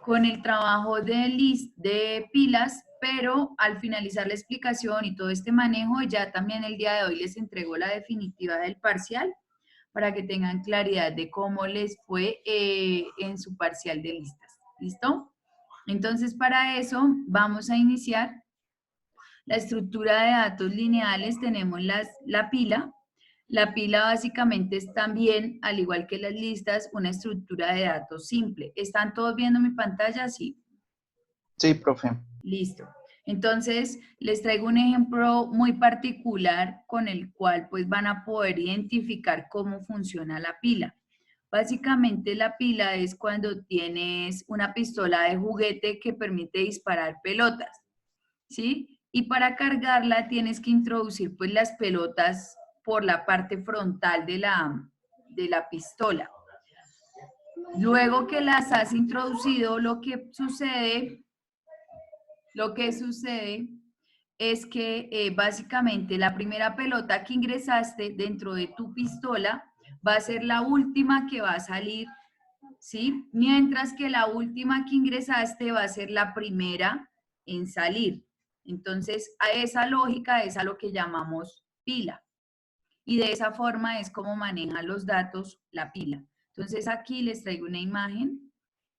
con el trabajo de pilas, pero al finalizar la explicación y todo este manejo, ya también el día de hoy les entrego la definitiva del parcial para que tengan claridad de cómo les fue en su parcial de listas. ¿Listo? Entonces, para eso vamos a iniciar la estructura de datos lineales. Tenemos la pila. La pila básicamente es también, al igual que las listas, una estructura de datos simple. ¿Están todos viendo mi pantalla? Sí. Sí, profe. Listo. Entonces, les traigo un ejemplo muy particular con el cual pues van a poder identificar cómo funciona la pila. Básicamente la pila es cuando tienes una pistola de juguete que permite disparar pelotas, ¿sí? Y para cargarla tienes que introducir pues las pelotas por la parte frontal de la pistola. Luego que las has introducido, lo que sucede es que básicamente la primera pelota que ingresaste dentro de tu pistola va a ser la última que va a salir, ¿sí? Mientras que la última que ingresaste va a ser la primera en salir. Entonces, a esa lógica es a lo que llamamos pila. Y de esa forma es como maneja los datos la pila. Entonces, aquí les traigo una imagen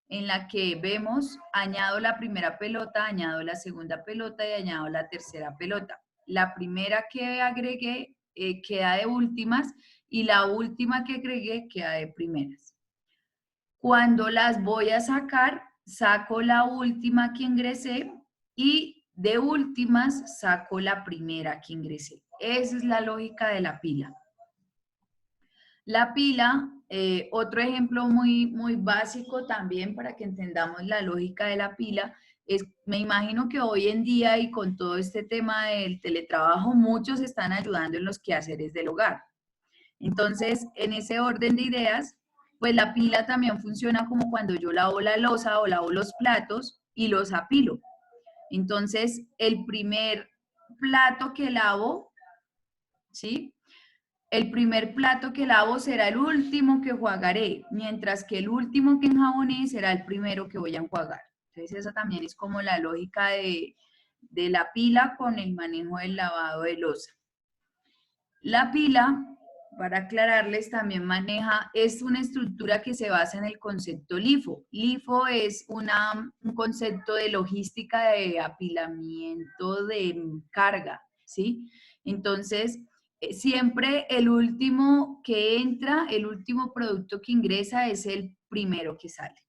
en la que vemos, añado la primera pelota, añado la segunda pelota y añado la tercera pelota. La primera que agregué queda de últimas y la última que agregué queda de primeras. Cuando las voy a sacar, saco la última que ingresé y de últimas saco la primera que ingresé. Esa es la lógica de la pila. La pila, otro ejemplo muy básico también para que entendamos la lógica de la pila, es, me imagino que hoy en día y con todo este tema del teletrabajo, muchos están ayudando en los quehaceres del hogar. Entonces, en ese orden de ideas, pues la pila también funciona como cuando yo lavo la loza o lavo los platos y los apilo. Entonces, el primer plato que lavo, ¿sí? El primer plato que lavo será el último que enjuagaré, mientras que el último que enjaboné será el primero que voy a enjuagar. Entonces, esa también es como la lógica de la pila con el manejo del lavado de loza. La pila, para aclararles, también maneja, es una estructura que se basa en el concepto LIFO. LIFO es un concepto de logística de apilamiento de carga, ¿sí? Entonces, siempre el último que entra, el último producto que ingresa es el primero que sale.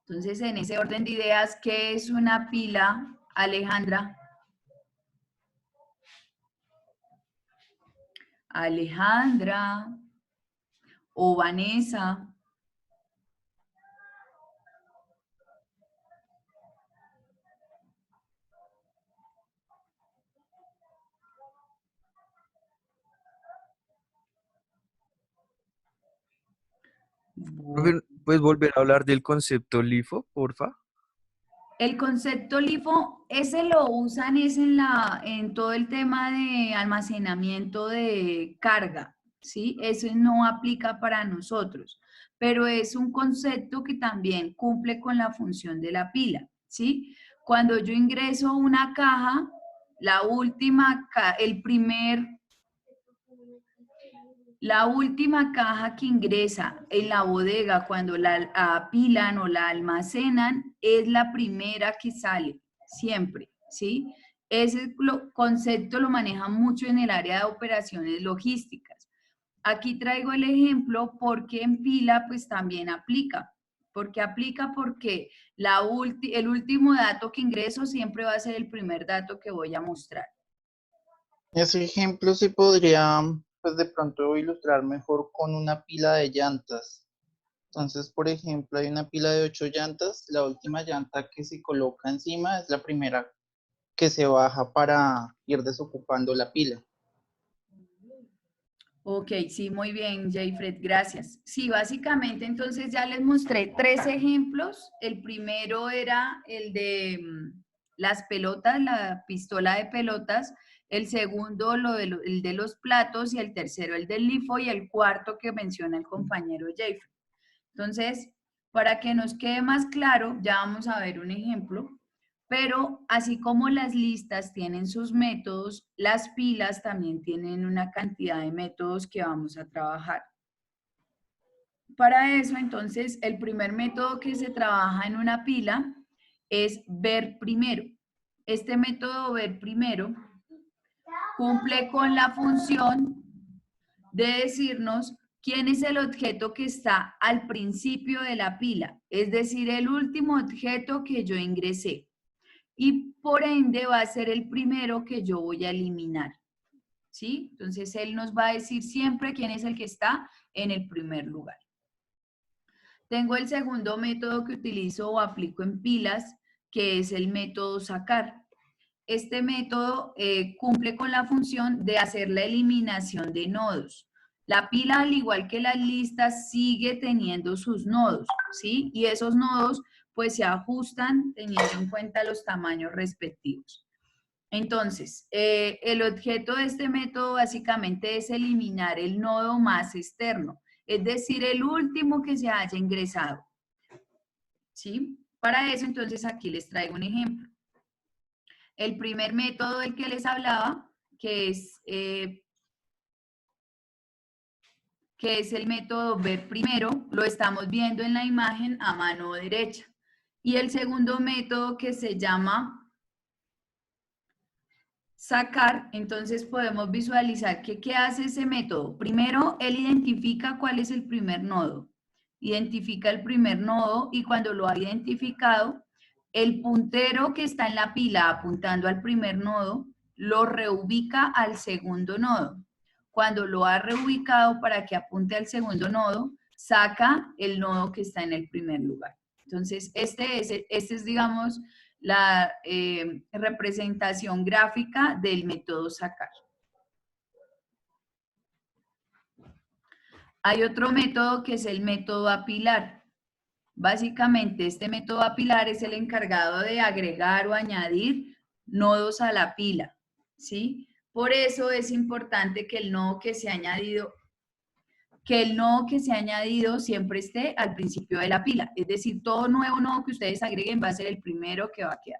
Entonces, en ese orden de ideas, ¿qué es una pila, Alejandra? Alejandra o Vanessa. Profe, ¿puedes volver a hablar del concepto LIFO, porfa? El concepto LIFO, ese lo usan es en todo el tema de almacenamiento de carga, ¿sí? Eso no aplica para nosotros, pero es un concepto que también cumple con la función de la pila, ¿sí? Cuando yo ingreso una caja, la última caja que ingresa en la bodega cuando la apilan o la almacenan es la primera que sale, siempre, ¿sí? Ese concepto lo manejan mucho en el área de operaciones logísticas. Aquí traigo el ejemplo porque en pila pues también aplica. ¿Por qué aplica? Porque el último dato que ingreso siempre va a ser el primer dato que voy a mostrar. Ese ejemplo se podría, pues de pronto ilustrar mejor con una pila de llantas. Entonces, por ejemplo, hay una pila de 8 llantas. La última llanta que se coloca encima es la primera que se baja para ir desocupando la pila. Ok, sí, muy bien, Jayfred, gracias. Sí, básicamente entonces ya les mostré 3 ejemplos. El primero era el de las pelotas, la pistola de pelotas. El segundo, el de los platos. Y el tercero, el del LIFO. Y el cuarto que menciona el compañero Jayfred. Entonces, Para que nos quede más claro, ya vamos a ver un ejemplo, pero así como las listas tienen sus métodos, las pilas también tienen una cantidad de métodos que vamos a trabajar. Para eso, entonces, el primer método que se trabaja en una pila es ver primero. Este método ver primero cumple con la función de decirnos quién es el objeto que está al principio de la pila, es decir, el último objeto que yo ingresé. Y por ende va a ser el primero que yo voy a eliminar. ¿Sí? Entonces, él nos va a decir siempre quién es el que está en el primer lugar. Tengo el segundo método que utilizo o aplico en pilas, que es el método sacar. Este método cumple con la función de hacer la eliminación de nodos. La pila, al igual que las listas, sigue teniendo sus nodos, ¿sí? Y esos nodos, pues, se ajustan teniendo en cuenta los tamaños respectivos. Entonces, el objeto de este método básicamente es eliminar el nodo más externo, es decir, el último que se haya ingresado, ¿sí? Para eso, entonces, aquí les traigo un ejemplo. El primer método del que les hablaba, que es el método ver primero, lo estamos viendo en la imagen a mano derecha. Y el segundo método, que se llama sacar, entonces podemos visualizar que ¿qué hace ese método? Primero, él identifica cuál es el primer nodo. Identifica el primer nodo y cuando lo ha identificado, el puntero que está en la pila apuntando al primer nodo, lo reubica al segundo nodo. Cuando lo ha reubicado para que apunte al segundo nodo, saca el nodo que está en el primer lugar. Entonces, este es digamos, la representación gráfica del método sacar. Hay otro método que es el método apilar. Básicamente, este método apilar es el encargado de agregar o añadir nodos a la pila, ¿sí? Por eso es importante que el nodo que se ha añadido siempre esté al principio de la pila. Es decir, todo nuevo nodo que ustedes agreguen va a ser el primero que va a quedar.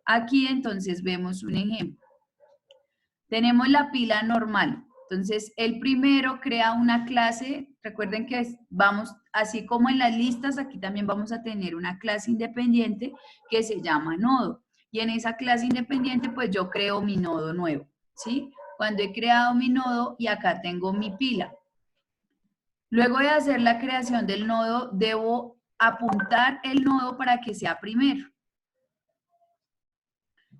Aquí entonces vemos un ejemplo. Tenemos la pila normal. Entonces, el primero crea una clase. Recuerden que vamos, así como en las listas, aquí también vamos a tener una clase independiente que se llama nodo. Y en esa clase independiente, pues yo creo mi nodo nuevo, ¿sí? Cuando he creado mi nodo y acá tengo mi pila. Luego de hacer la creación del nodo, debo apuntar el nodo para que sea primero.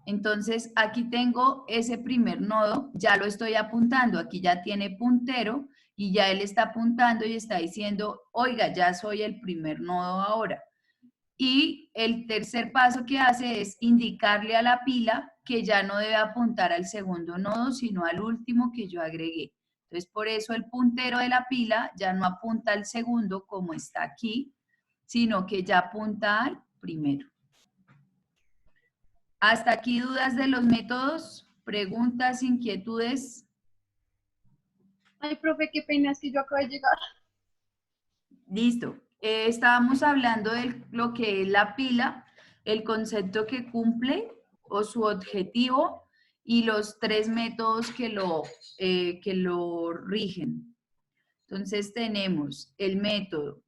Entonces, aquí tengo ese primer nodo, ya lo estoy apuntando, aquí ya tiene puntero y ya él está apuntando y está diciendo, oiga, ya soy el primer nodo ahora. Y el tercer paso que hace es indicarle a la pila que ya no debe apuntar al segundo nodo, sino al último que yo agregué. Entonces, por eso el puntero de la pila ya no apunta al segundo como está aquí, sino que ya apunta al primero. ¿Hasta aquí dudas de los métodos? ¿Preguntas, inquietudes? Ay, profe, qué pena, es que yo acabo de llegar. Listo. Estábamos hablando de lo que es la pila, el concepto que cumple o su objetivo y los tres métodos que lo rigen. Entonces tenemos el método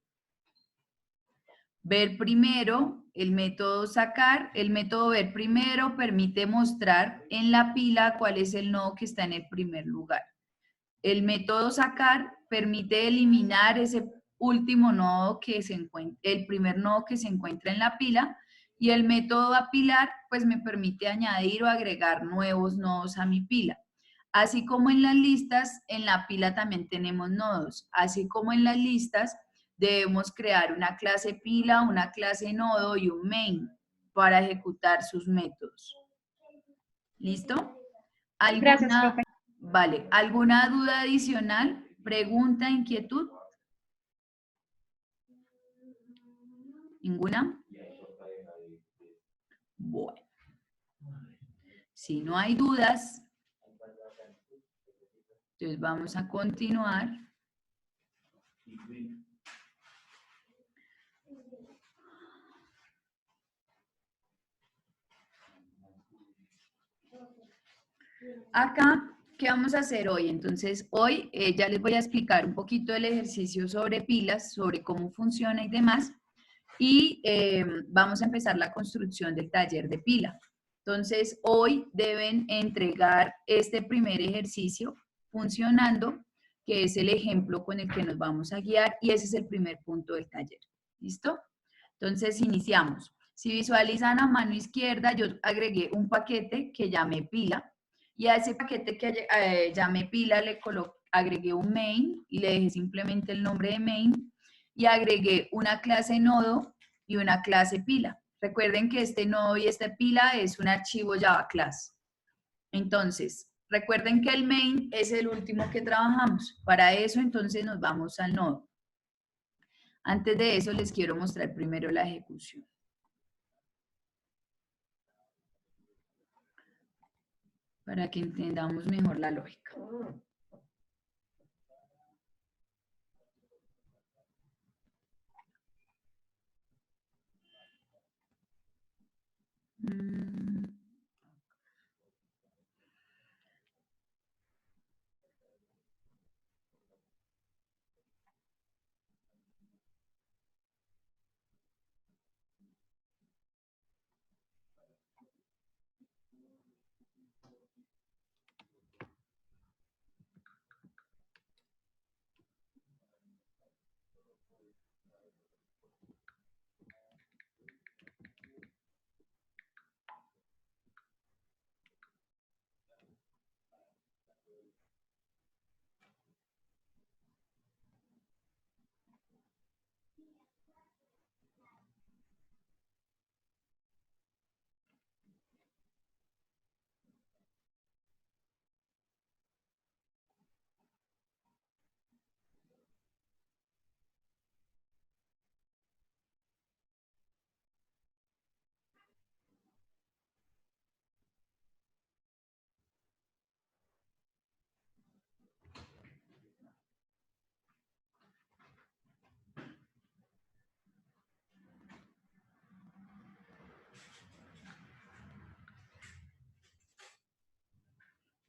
ver primero, el método sacar. El método ver primero permite mostrar en la pila cuál es el nodo que está en el primer lugar. El método sacar permite eliminar ese último nodo que se encuentra, el primer nodo que se encuentra en la pila. Y el método apilar, pues me permite añadir o agregar nuevos nodos a mi pila. Así como en las listas, en la pila también tenemos nodos. Así como en las listas, debemos crear una clase pila, una clase nodo y un main para ejecutar sus métodos. ¿Listo? Gracias, profe. Vale, ¿alguna duda adicional? ¿Pregunta, inquietud? ¿Ninguna? Bueno. Si no hay dudas, entonces vamos a continuar. Acá, ¿qué vamos a hacer hoy? Entonces, hoy ya les voy a explicar un poquito el ejercicio sobre pilas, sobre cómo funciona y demás. Y vamos a empezar la construcción del taller de pila. Entonces, hoy deben entregar este primer ejercicio funcionando, que es el ejemplo con el que nos vamos a guiar, y ese es el primer punto del taller. ¿Listo? Entonces, iniciamos. Si visualizan a mano izquierda, yo agregué un paquete que llamé pila, y a ese paquete que llamé pila le agregué un main, y le dejé simplemente el nombre de main, y agregué una clase nodo y una clase pila. Recuerden que este nodo y esta pila es un archivo Java class. Entonces, recuerden que el main es el último que trabajamos. Para eso, entonces, nos vamos al nodo. Antes de eso, les quiero mostrar primero la ejecución. Para que entendamos mejor la lógica.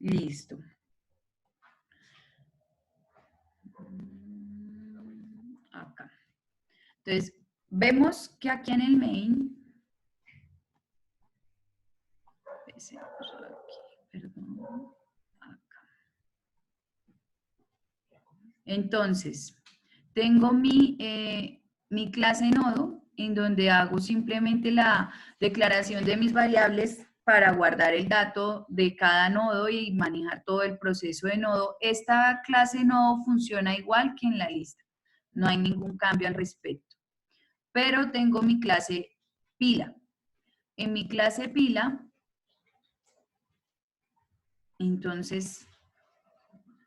Listo. Acá. Entonces, vemos que aquí en el main, perdón, acá. Entonces, tengo mi clase nodo, en donde hago simplemente la declaración de mis variables para guardar el dato de cada nodo y manejar todo el proceso de nodo. Esta clase nodo funciona igual que en la lista. No hay ningún cambio al respecto. Pero tengo mi clase pila. En mi clase pila, entonces,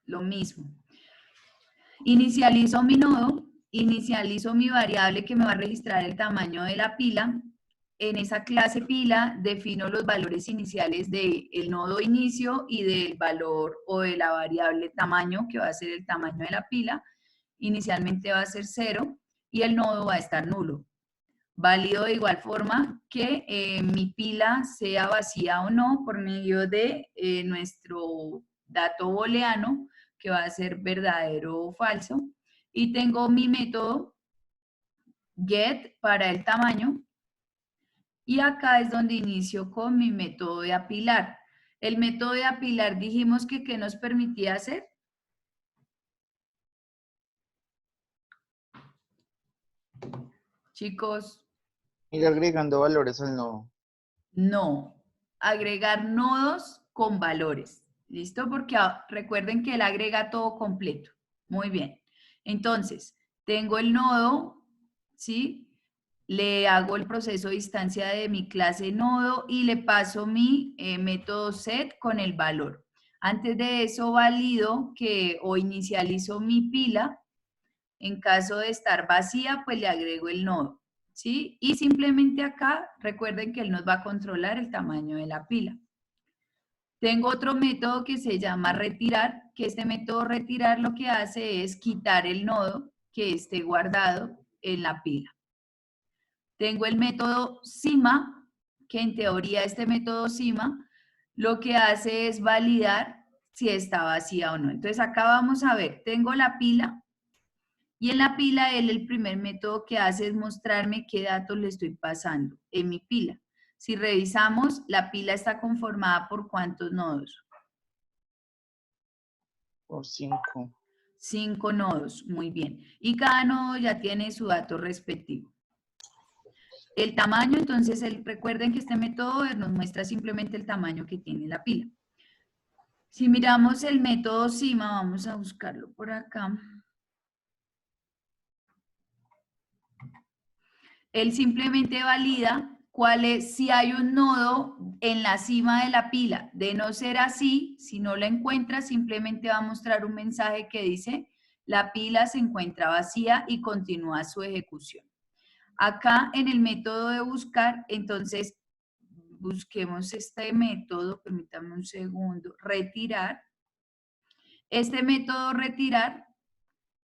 lo mismo. Inicializo mi nodo, inicializo mi variable que me va a registrar el tamaño de la pila. En esa clase pila defino los valores iniciales del nodo inicio y del valor o de la variable tamaño, que va a ser el tamaño de la pila. Inicialmente va a ser 0 y el nodo va a estar nulo. Válido de igual forma que mi pila sea vacía o no por medio de nuestro dato booleano, que va a ser verdadero o falso. Y tengo mi método get para el tamaño. Y acá es donde inicio con mi método de apilar. El método de apilar dijimos que ¿qué nos permitía hacer? Chicos. Ir agregando valores al nodo. No, agregar nodos con valores. ¿Listo? Porque recuerden que él agrega todo completo. Muy bien. Entonces, tengo el nodo, ¿sí? Le hago el proceso de instancia de mi clase nodo y le paso mi método set con el valor. Antes de eso valido que o inicializo mi pila. En caso de estar vacía, pues le agrego el nodo. ¿Sí? Y simplemente acá, recuerden que él nos va a controlar el tamaño de la pila. Tengo otro método que se llama retirar, que este método retirar lo que hace es quitar el nodo que esté guardado en la pila. Tengo el método cima, que en teoría este método cima lo que hace es validar si está vacía o no. Entonces acá vamos a ver, tengo la pila y en la pila él el primer método que hace es mostrarme qué datos le estoy pasando en mi pila. Si revisamos, la pila está conformada por ¿cuántos nodos? Por 5. 5 nodos, muy bien. Y cada nodo ya tiene su dato respectivo. El tamaño, entonces, recuerden que este método nos muestra simplemente el tamaño que tiene la pila. Si miramos el método CIMA, vamos a buscarlo por acá. Él simplemente valida si hay un nodo en la cima de la pila. De no ser así, si no la encuentra, simplemente va a mostrar un mensaje que dice la pila se encuentra vacía y continúa su ejecución. Acá en el método de buscar, entonces busquemos este método, permítame un segundo, retirar. Este método retirar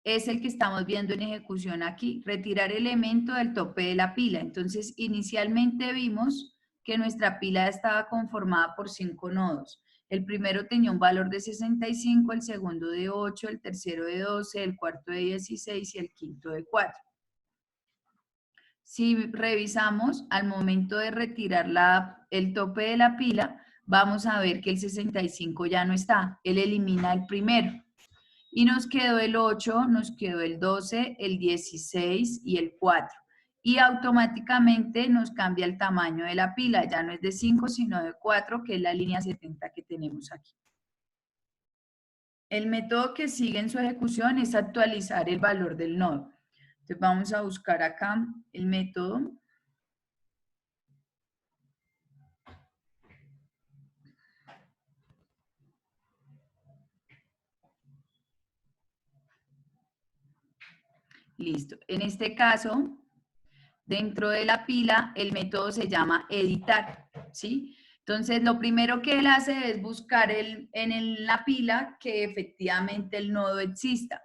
es el que estamos viendo en ejecución aquí, retirar elemento del tope de la pila. Entonces, inicialmente vimos que nuestra pila estaba conformada por 5 nodos. El primero tenía un valor de 65, el segundo de 8, el tercero de 12, el cuarto de 16 y el quinto de 4. Si revisamos, al momento de retirar el tope de la pila, vamos a ver que el 65 ya no está. Él elimina el primero. Y nos quedó el 8, nos quedó el 12, el 16 y el 4. Y automáticamente nos cambia el tamaño de la pila. Ya no es de 5, sino de 4, que es la línea 70 que tenemos aquí. El método que sigue en su ejecución es actualizar el valor del nodo. Entonces vamos a buscar acá el método. Listo. En este caso, dentro de la pila, el método se llama editar, ¿sí? Entonces, lo primero que él hace es buscar en la pila que efectivamente el nodo exista.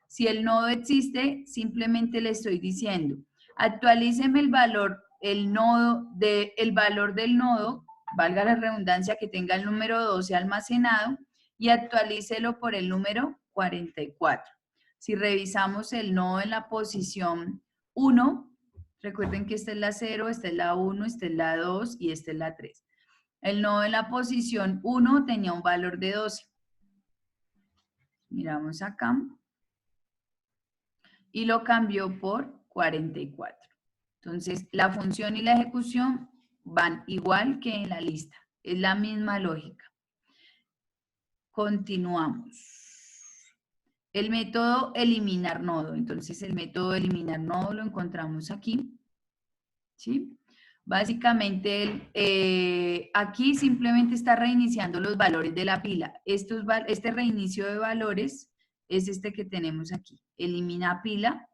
Si el nodo existe, simplemente le estoy diciendo, actualíceme el valor del nodo, valga la redundancia, que tenga el número 12 almacenado y actualícelo por el número 44. Si revisamos el nodo en la posición 1, recuerden que esta es la 0, esta es la 1, esta es la 2 y esta es la 3. El nodo en la posición 1 tenía un valor de 12. Miramos acá. Y lo cambió por 44. Entonces, la función y la ejecución van igual que en la lista. Es la misma lógica. Continuamos. El método eliminar nodo. Entonces, el método eliminar nodo lo encontramos aquí. ¿Sí? Básicamente, aquí simplemente está reiniciando los valores de la pila. Este reinicio de valores es este que tenemos aquí. Elimina pila,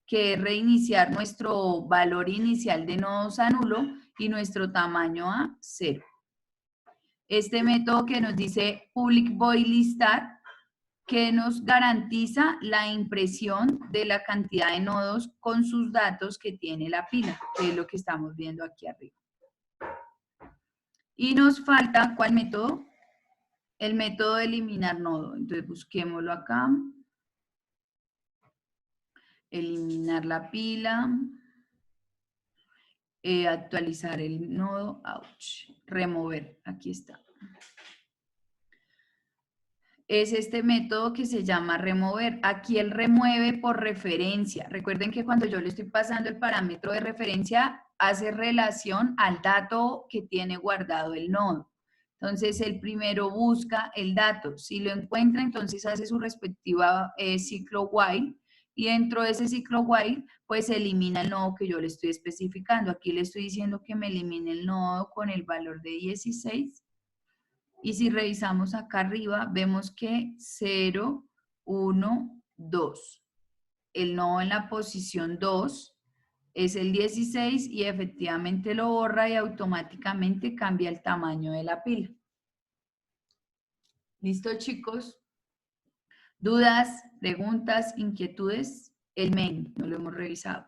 que es reiniciar nuestro valor inicial de nodos a nulo y nuestro tamaño a 0. Este método que nos dice public void listar, que nos garantiza la impresión de la cantidad de nodos con sus datos que tiene la pila, que es lo que estamos viendo aquí arriba. Y nos falta, ¿cuál método? El método de eliminar nodo. Entonces busquémoslo acá. Eliminar la pila. Actualizar el nodo. Ouch. Remover. Aquí está. Es este método que se llama remover. Aquí él remueve por referencia. Recuerden que cuando yo le estoy pasando el parámetro de referencia, hace relación al dato que tiene guardado el nodo. Entonces, el primero busca el dato. Si lo encuentra, entonces hace su respectiva ciclo while. Y dentro de ese ciclo while, pues elimina el nodo que yo le estoy especificando. Aquí le estoy diciendo que me elimine el nodo con el valor de 16. Y si revisamos acá arriba, vemos que 0, 1, 2. El nodo en la posición 2 es el 16 y efectivamente lo borra y automáticamente cambia el tamaño de la pila. ¿Listo, chicos? ¿Dudas, preguntas, inquietudes? El main, no lo hemos revisado.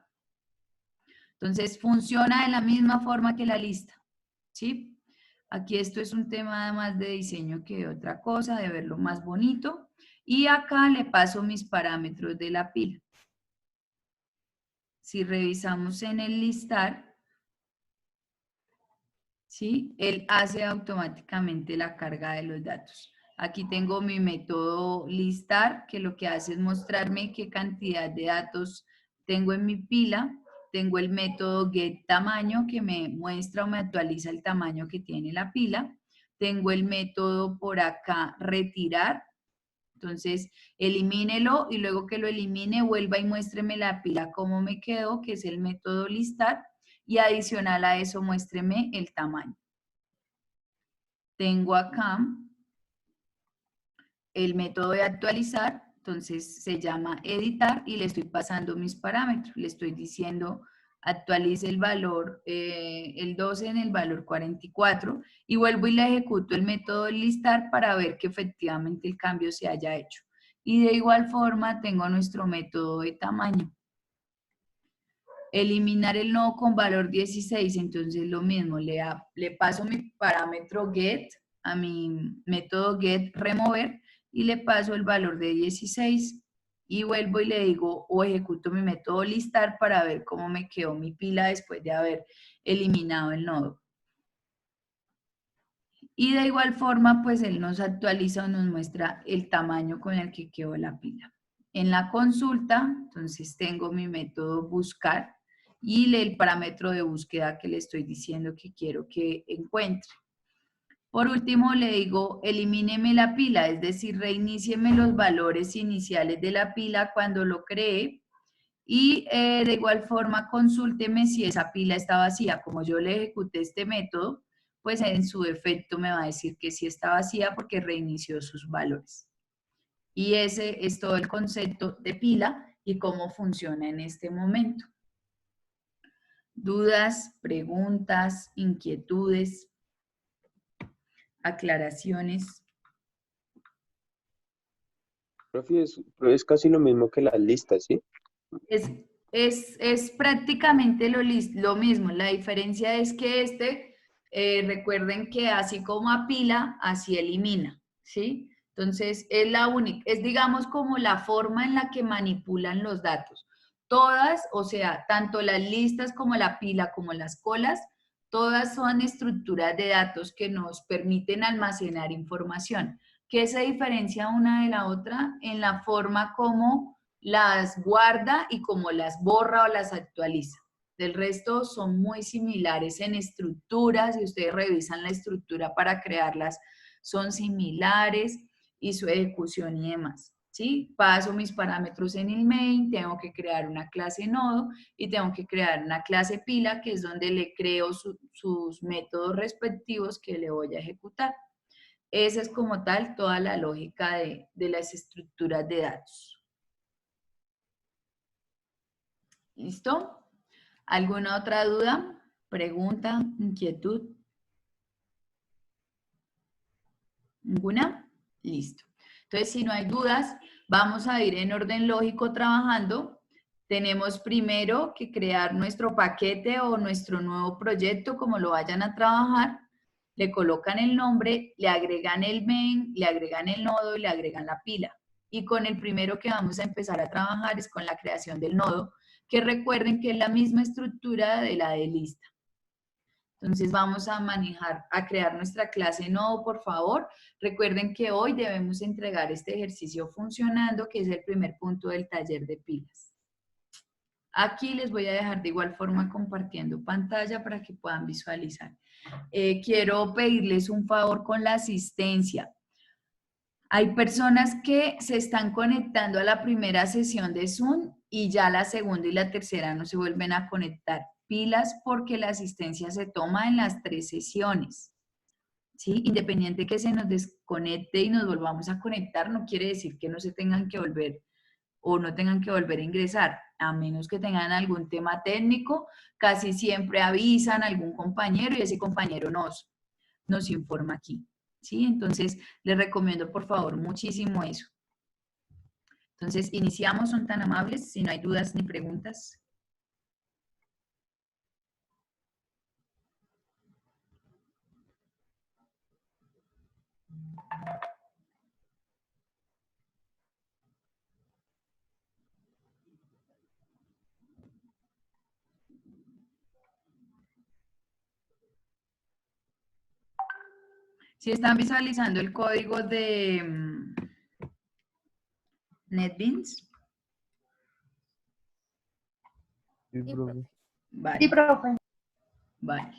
Entonces, funciona de la misma forma que la lista, ¿sí? Aquí esto es un tema más de diseño que de otra cosa, de verlo más bonito. Y acá le paso mis parámetros de la pila. Si revisamos en el listar, ¿sí? Él hace automáticamente la carga de los datos. Aquí tengo mi método listar, que lo que hace es mostrarme qué cantidad de datos tengo en mi pila. Tengo el método getTamaño, que me muestra o me actualiza el tamaño que tiene la pila. Tengo el método por acá retirar. Entonces, elimínelo y luego que lo elimine, vuelva y muéstreme la pila cómo me quedó, que es el método listar. Y adicional a eso, muéstreme el tamaño. Tengo acá el método de actualizar, entonces se llama editar y le estoy pasando mis parámetros. Le estoy diciendo actualice el valor, el 12 en el valor 44 y vuelvo y le ejecuto el método de listar para ver que efectivamente el cambio se haya hecho. Y de igual forma tengo nuestro método de tamaño. Eliminar el nodo con valor 16, entonces lo mismo, le paso mi parámetro get a mi método get remover y le paso el valor de 16 y vuelvo y le digo o ejecuto mi método listar para ver cómo me quedó mi pila después de haber eliminado el nodo. Y de igual forma, pues él nos actualiza o nos muestra el tamaño con el que quedó la pila. En la consulta, entonces tengo mi método buscar y el parámetro de búsqueda que le estoy diciendo que quiero que encuentre. Por último, le digo, elimíneme la pila, es decir, reinícieme los valores iniciales de la pila cuando lo creé y de igual forma consúlteme si esa pila está vacía. Como yo le ejecuté este método, pues en su efecto me va a decir que sí está vacía porque reinició sus valores. Y ese es todo el concepto de pila y cómo funciona en este momento. ¿Dudas, preguntas, inquietudes, aclaraciones? Profe, es casi lo mismo que las listas, ¿sí? Es prácticamente lo mismo. La diferencia es que recuerden que así como apila, así elimina, ¿sí? Entonces, es la única, es digamos como la forma en la que manipulan los datos. Todas, o sea, tanto las listas como la pila como las colas, todas son estructuras de datos que nos permiten almacenar información. ¿Qué se diferencia una de la otra? En la forma como las guarda y cómo las borra o las actualiza. Del resto son muy similares en estructuras, si ustedes revisan la estructura para crearlas, son similares y su ejecución y demás. ¿Sí? Paso mis parámetros en el main, tengo que crear una clase nodo y tengo que crear una clase pila, que es donde le creo sus métodos respectivos que le voy a ejecutar. Esa es como tal toda la lógica de las estructuras de datos. ¿Listo? ¿Alguna otra duda, pregunta, inquietud? ¿Ninguna? Listo. Entonces, si no hay dudas, vamos a ir en orden lógico trabajando. Tenemos primero que crear nuestro paquete o nuestro nuevo proyecto, como lo vayan a trabajar. Le colocan el nombre, le agregan el main, le agregan el nodo y le agregan la pila. Y con el primero que vamos a empezar a trabajar es con la creación del nodo, que recuerden que es la misma estructura de la de lista. Entonces vamos a crear nuestra clase nodo, por favor. Recuerden que hoy debemos entregar este ejercicio funcionando, que es el primer punto del taller de pilas. Aquí les voy a dejar de igual forma compartiendo pantalla para que puedan visualizar. Quiero pedirles un favor con la asistencia. Hay personas que se están conectando a la primera sesión de Zoom y ya la segunda y la tercera no se vuelven a conectar. Pilas porque la asistencia se toma en las 3 sesiones. ¿Sí? Independiente que se nos desconecte y nos volvamos a conectar, no quiere decir que no se tengan que volver o no tengan que volver a ingresar. A menos que tengan algún tema técnico, casi siempre avisan a algún compañero y ese compañero nos informa aquí. ¿Sí? Entonces, les recomiendo por favor muchísimo eso. Entonces, iniciamos, son tan amables, si no hay dudas ni preguntas. Si están visualizando el código de NetBeans, Sí, profe. vale, Sí, profe. vale.